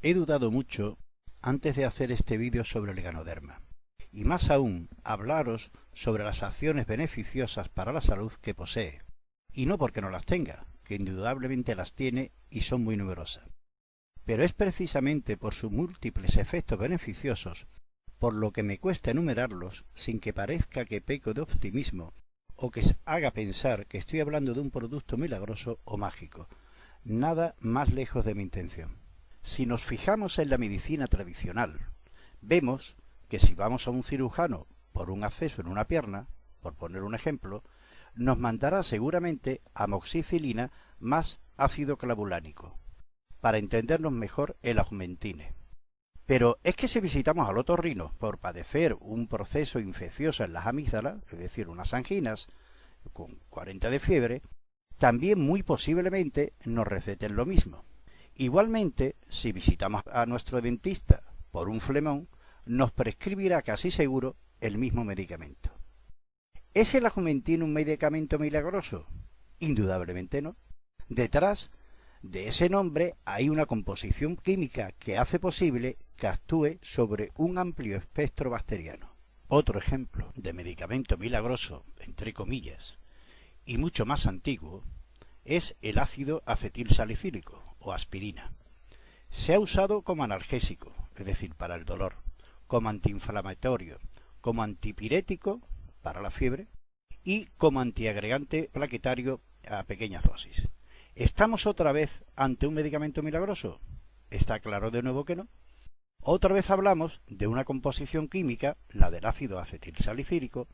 He dudado mucho antes de hacer este vídeo sobre el Ganoderma, y más aún hablaros sobre las acciones beneficiosas para la salud que posee, y no porque no las tenga, que indudablemente las tiene y son muy numerosas. Pero es precisamente por sus múltiples efectos beneficiosos por lo que me cuesta enumerarlos sin que parezca que peco de optimismo o que haga pensar que estoy hablando de un producto milagroso o mágico. Nada más lejos de mi intención. Si nos fijamos en la medicina tradicional, vemos que si vamos a un cirujano por un acceso en una pierna, por poner un ejemplo, nos mandará seguramente amoxicilina más ácido clavulánico, para entendernos mejor el Augmentine. Pero es que si visitamos al otorrino por padecer un proceso infeccioso en las amígdalas, es decir, unas anginas, con 40 de fiebre, también muy posiblemente nos receten lo mismo. Igualmente, si visitamos a nuestro dentista por un flemón, nos prescribirá casi seguro el mismo medicamento. ¿Es el Augmentine un medicamento milagroso? Indudablemente no. Detrás de ese nombre hay una composición química que hace posible que actúe sobre un amplio espectro bacteriano. Otro ejemplo de medicamento milagroso, entre comillas, y mucho más antiguo, es el ácido acetilsalicílico o aspirina. Se ha usado como analgésico, es decir, para el dolor, como antiinflamatorio, como antipirético para la fiebre y como antiagregante plaquetario a pequeñas dosis. ¿Estamos otra vez ante un medicamento milagroso? Está claro de nuevo que no. Otra vez hablamos de una composición química, la del ácido acetilsalicílico,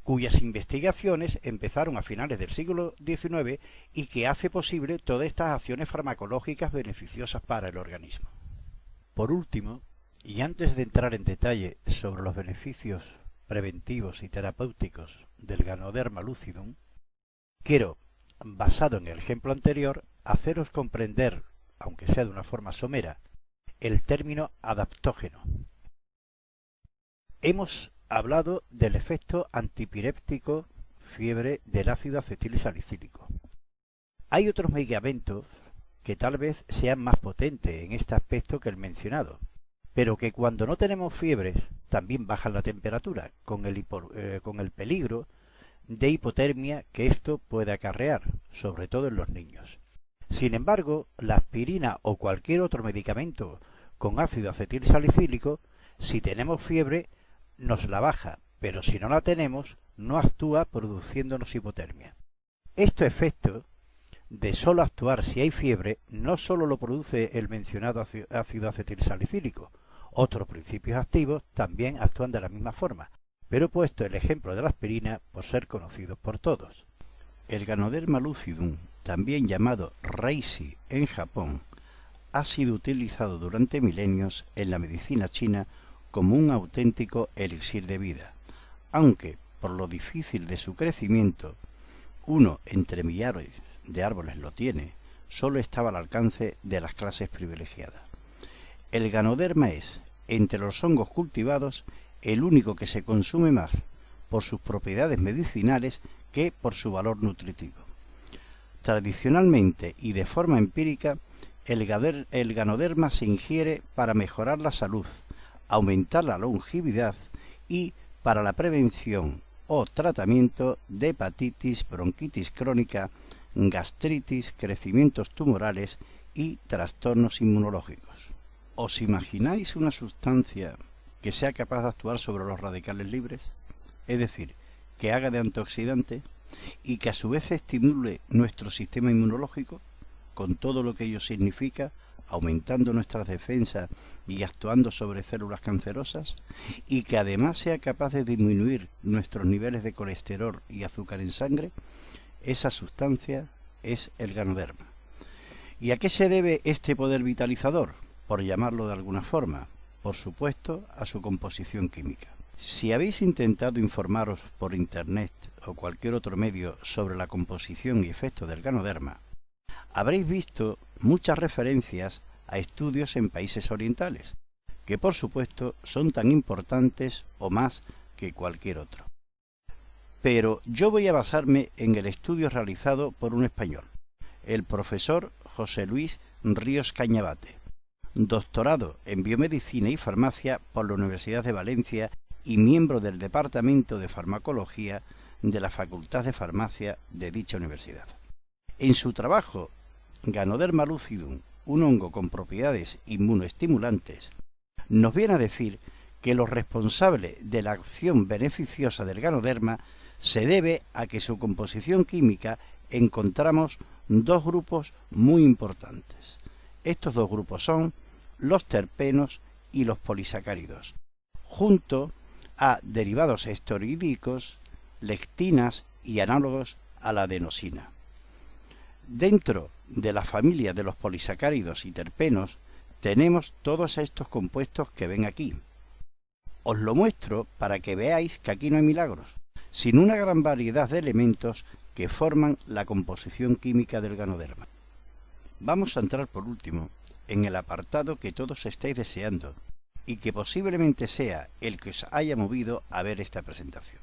cuyas investigaciones empezaron a finales del siglo XIX y que hace posible todas estas acciones farmacológicas beneficiosas para el organismo. Por último, y antes de entrar en detalle sobre los beneficios preventivos y terapéuticos del Ganoderma lucidum, quiero, basado en el ejemplo anterior, haceros comprender, aunque sea de una forma somera, el término adaptógeno. Hemos hablado del efecto antipiréptico fiebre del ácido acetilsalicílico. Hay otros medicamentos que tal vez sean más potentes en este aspecto que el mencionado, pero que cuando no tenemos fiebres también bajan la temperatura, con el peligro de hipotermia que esto puede acarrear, sobre todo en los niños. Sin embargo, la aspirina o cualquier otro medicamento con ácido acetilsalicílico, si tenemos fiebre, nos la baja, pero si no la tenemos, no actúa produciéndonos hipotermia. Este efecto de solo actuar si hay fiebre no solo lo produce el mencionado ácido acetilsalicílico, otros principios activos también actúan de la misma forma, pero he puesto el ejemplo de la aspirina por ser conocido por todos. El Ganoderma lucidum, también llamado Reishi en Japón, ha sido utilizado durante milenios en la medicina china como un auténtico elixir de vida, aunque, por lo difícil de su crecimiento, uno entre millares de árboles lo tiene, solo estaba al alcance de las clases privilegiadas. El Ganoderma es, entre los hongos cultivados, el único que se consume más por sus propiedades medicinales que por su valor nutritivo. Tradicionalmente y de forma empírica, el Ganoderma se ingiere para mejorar la salud, aumentar la longevidad y para la prevención o tratamiento de hepatitis, bronquitis crónica, gastritis, crecimientos tumorales y trastornos inmunológicos. ¿Os imagináis una sustancia que sea capaz de actuar sobre los radicales libres? Es decir, que haga de antioxidante y que a su vez estimule nuestro sistema inmunológico, con todo lo que ello significa, aumentando nuestras defensas y actuando sobre células cancerosas, y que además sea capaz de disminuir nuestros niveles de colesterol y azúcar en sangre. Esa sustancia es el Ganoderma. ¿Y a qué se debe este poder vitalizador? Por llamarlo de alguna forma, por supuesto, a su composición química. Si habéis intentado informaros por internet o cualquier otro medio sobre la composición y efectos del Ganoderma, habréis visto muchas referencias a estudios en países orientales, que por supuesto son tan importantes o más que cualquier otro. Pero yo voy a basarme en el estudio realizado por un español, el profesor José Luis Ríos Cañabate, doctorado en Biomedicina y Farmacia por la Universidad de Valencia y miembro del Departamento de Farmacología de la Facultad de Farmacia de dicha universidad. En su trabajo Ganoderma lucidum, un hongo con propiedades inmunoestimulantes, nos viene a decir que lo responsable de la acción beneficiosa del ganoderma se debe a que su composición química encontramos dos grupos muy importantes. Estos dos grupos son los terpenos y los polisacáridos, junto a derivados esteroidicos, lectinas y análogos a la adenosina. Dentro de la familia de los polisacáridos y terpenos tenemos todos estos compuestos que ven aquí. Os lo muestro para que veáis que aquí no hay milagros, sino una gran variedad de elementos que forman la composición química del ganoderma. Vamos a entrar por último en el apartado que todos estáis deseando y que posiblemente sea el que os haya movido a ver esta presentación.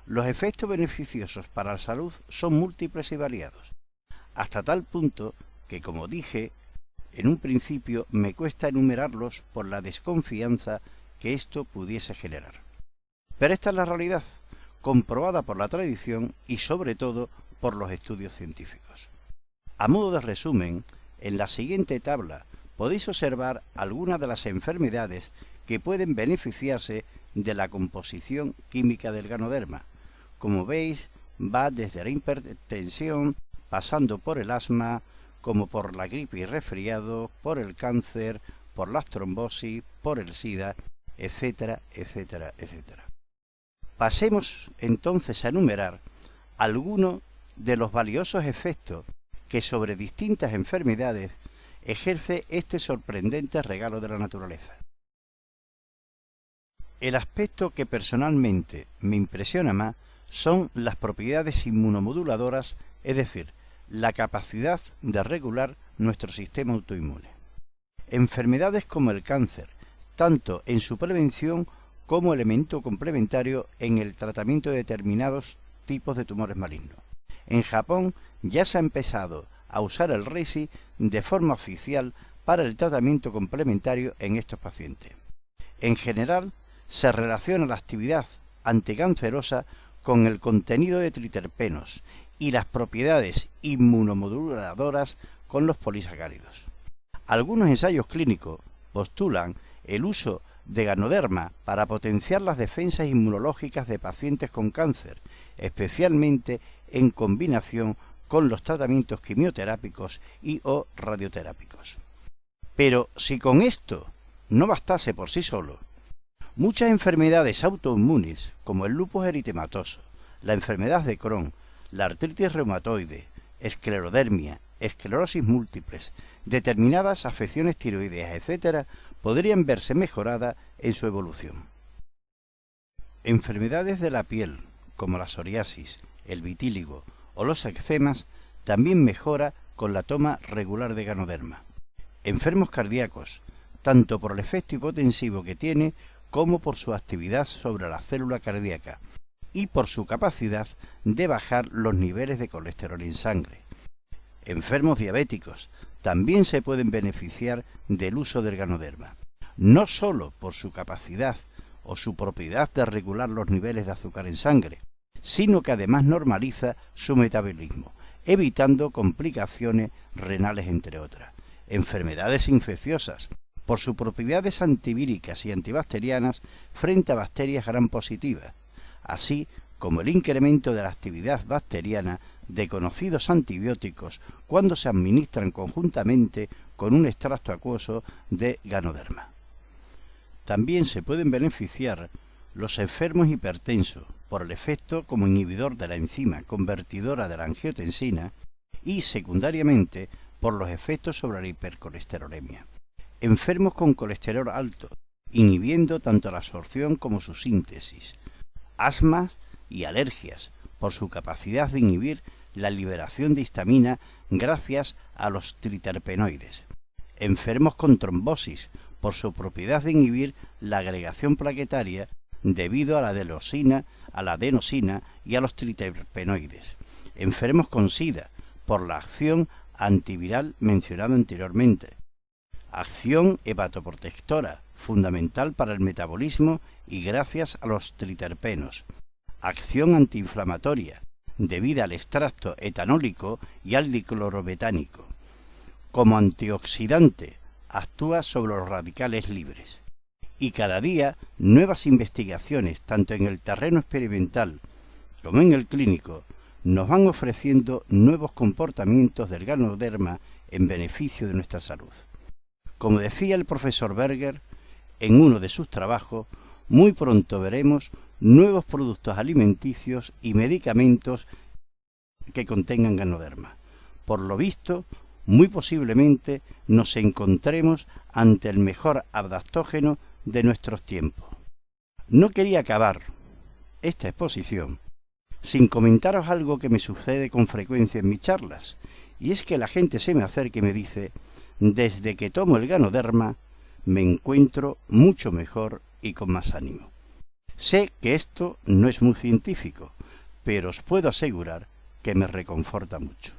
Los efectos beneficiosos para la salud son múltiples y variados, hasta tal punto que, como dije en un principio, me cuesta enumerarlos por la desconfianza que esto pudiese generar. Pero esta es la realidad, comprobada por la tradición y sobre todo por los estudios científicos. A modo de resumen, en la siguiente tabla podéis observar algunas de las enfermedades que pueden beneficiarse de la composición química del ganoderma. Como veis, va desde la hipertensión, pasando por el asma, como por la gripe y resfriado, por el cáncer, por las trombosis, por el SIDA, etcétera, etcétera, etcétera. Pasemos entonces a enumerar algunos de los valiosos efectos que sobre distintas enfermedades ejerce este sorprendente regalo de la naturaleza. El aspecto que personalmente me impresiona más son las propiedades inmunomoduladoras, es decir, la capacidad de regular nuestro sistema autoinmune. Enfermedades como el cáncer, tanto en su prevención como elemento complementario en el tratamiento de determinados tipos de tumores malignos. En Japón ya se ha empezado a usar el Reishi de forma oficial para el tratamiento complementario en estos pacientes. En general, se relaciona la actividad anticancerosa con el contenido de triterpenos y las propiedades inmunomoduladoras con los polisacáridos. Algunos ensayos clínicos postulan el uso de ganoderma para potenciar las defensas inmunológicas de pacientes con cáncer, especialmente en combinación con los tratamientos quimioterápicos y o radioterápicos. Pero si con esto no bastase por sí solo, muchas enfermedades autoinmunes, como el lupus eritematoso, la enfermedad de Crohn, la artritis reumatoide, esclerodermia, esclerosis múltiples, determinadas afecciones tiroideas, etc., podrían verse mejoradas en su evolución. Enfermedades de la piel, como la psoriasis, el vitíligo o los eczemas, también mejora con la toma regular de ganoderma. Enfermos cardíacos, tanto por el efecto hipotensivo que tiene como por su actividad sobre la célula cardíaca y por su capacidad de bajar los niveles de colesterol en sangre. Enfermos diabéticos también se pueden beneficiar del uso del ganoderma, no sólo por su capacidad o su propiedad de regular los niveles de azúcar en sangre, sino que además normaliza su metabolismo, evitando complicaciones renales, entre otras. Enfermedades infecciosas, por sus propiedades antivíricas y antibacterianas frente a bacterias gram positivas, así como el incremento de la actividad bacteriana de conocidos antibióticos cuando se administran conjuntamente con un extracto acuoso de ganoderma. También se pueden beneficiar los enfermos hipertensos por el efecto como inhibidor de la enzima convertidora de la angiotensina y secundariamente por los efectos sobre la hipercolesterolemia. Enfermos con colesterol alto, inhibiendo tanto la absorción como su síntesis. Asmas y alergias, por su capacidad de inhibir la liberación de histamina gracias a los triterpenoides. Enfermos con trombosis, por su propiedad de inhibir la agregación plaquetaria debido a la adenosina y a los triterpenoides. Enfermos con SIDA, por la acción antiviral mencionada anteriormente. acción hepatoprotectora, fundamental para el metabolismo y gracias a los triterpenos, acción antiinflamatoria, debida al extracto etanólico y al diclorobetánico. Como antioxidante, actúa sobre los radicales libres. Y cada día nuevas investigaciones, tanto en el terreno experimental como en el clínico, nos van ofreciendo nuevos comportamientos del Ganoderma en beneficio de nuestra salud. Como decía el profesor Berger en uno de sus trabajos, muy pronto veremos nuevos productos alimenticios y medicamentos que contengan Ganoderma. Por lo visto, muy posiblemente nos encontremos ante el mejor adaptógeno de nuestros tiempos. No quería acabar esta exposición sin comentaros algo que me sucede con frecuencia en mis charlas, y es que la gente se me acerca y me dice: desde que tomo el Ganoderma me encuentro mucho mejor y con más ánimo. Sé que esto no es muy científico, pero os puedo asegurar que me reconforta mucho.